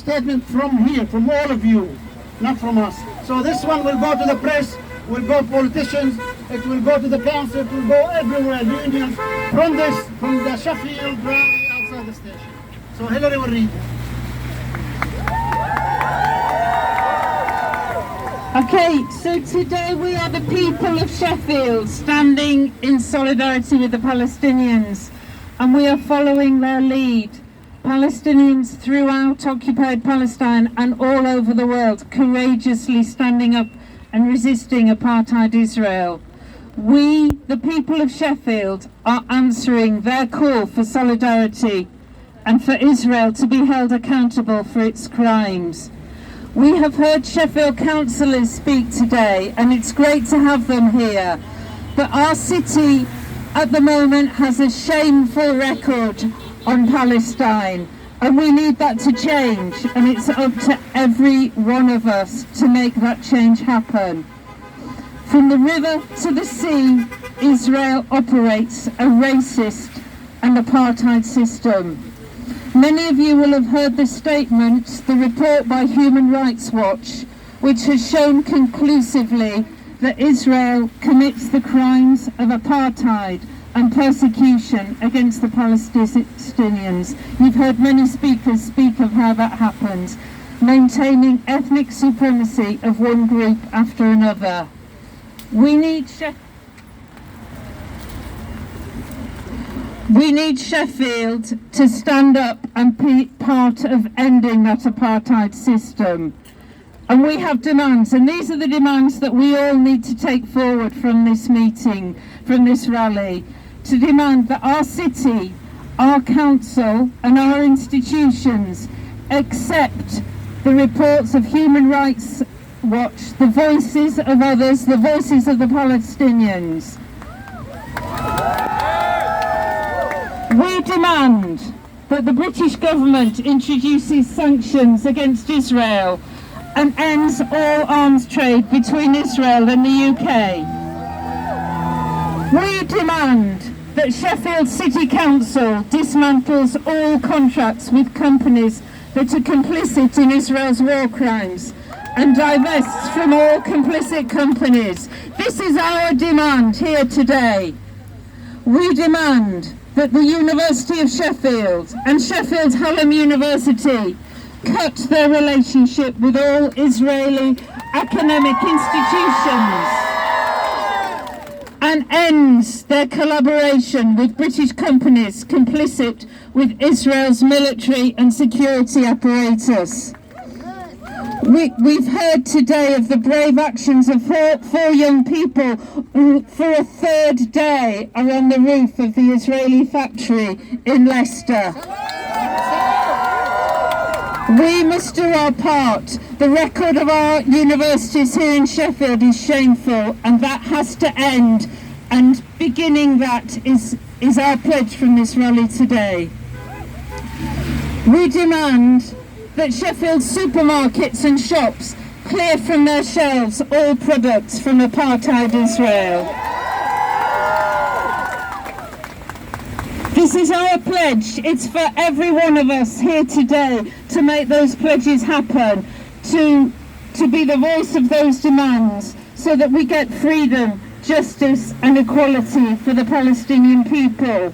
statement from here, from all of you, not from us. So this one will go to the press, will go to politicians, it will go to the council, it will go everywhere, unions, from the Sheffield rally outside the station. So Hillary will read it. Okay, so today we are the people of Sheffield standing in solidarity with the Palestinians, and we are following their lead. Palestinians throughout occupied Palestine and all over the world courageously standing up and resisting apartheid Israel. We, the people of Sheffield, are answering their call for solidarity and for Israel to be held accountable for its crimes. We have heard Sheffield councillors speak today, and it's great to have them here. But our city at the moment has a shameful record on Palestine, and we need that to change, and it's up to every one of us to make that change happen. From the river to the sea, Israel operates a racist and apartheid system. Many of you will have heard the statement, the report by Human Rights Watch, which has shown conclusively that Israel commits the crimes of apartheid and persecution against the Palestinians. You've heard many speakers speak of how that happens, maintaining ethnic supremacy of one group after another. We need Sheffield to stand up and be part of ending that apartheid system. And we have demands, and these are the demands that we all need to take forward from this meeting, from this rally, to demand that our city, our council and our institutions accept the reports of Human Rights Watch, the voices of others, the voices of the Palestinians. We demand that the British government introduces sanctions against Israel and ends all arms trade between Israel and the UK. We demand that Sheffield City Council dismantles all contracts with companies that are complicit in Israel's war crimes and divests from all complicit companies. This is our demand here today. We demand that the University of Sheffield and Sheffield Hallam University cut their relationship with all Israeli academic institutions and ends their collaboration with British companies complicit with Israel's military and security apparatus. We've heard today of the brave actions of four young people who, for a third day, are on the roof of the Israeli factory in Leicester. We must do our part. The record of our universities here in Sheffield is shameful, and that has to end. And beginning that is our pledge from this rally today. We demand that Sheffield supermarkets and shops clear from their shelves all products from apartheid Israel. This is our pledge. It's for every one of us here today to make those pledges happen, to be the voice of those demands so that we get freedom, justice and equality for the Palestinian people.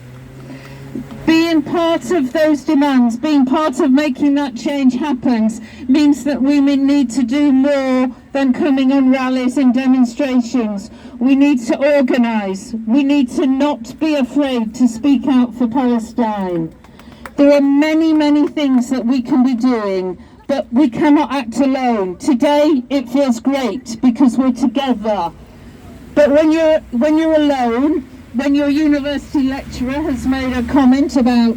Being part of those demands, being part of making that change happens, means that we need to do more than coming on rallies and demonstrations. We need to organise. We need to not be afraid to speak out for Palestine. There are many, many things that we can be doing, but we cannot act alone. Today it feels great because we're together. But when you're alone, when your university lecturer has made a comment about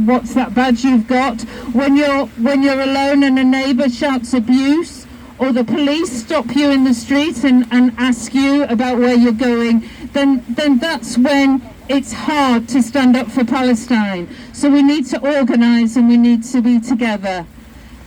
what's that badge you've got, when you're alone and a neighbour shouts abuse, or the police stop you in the street and ask you about where you're going, then that's when it's hard to stand up for Palestine. So we need to organise and we need to be together.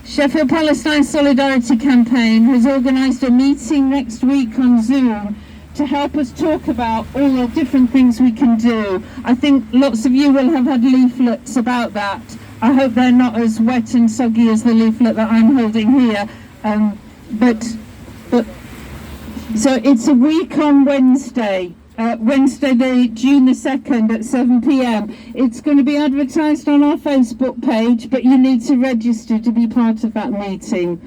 Sheffield Palestine Solidarity Campaign has organised a meeting next week on Zoom to help us talk about all the different things we can do. I think lots of you will have had leaflets about that, I hope they're not as wet and soggy as the leaflet that I'm holding here. But so it's a week on Wednesday. Wednesday, June the 2nd at 7 p.m. It's going to be advertised on our Facebook page, but you need to register to be part of that meeting.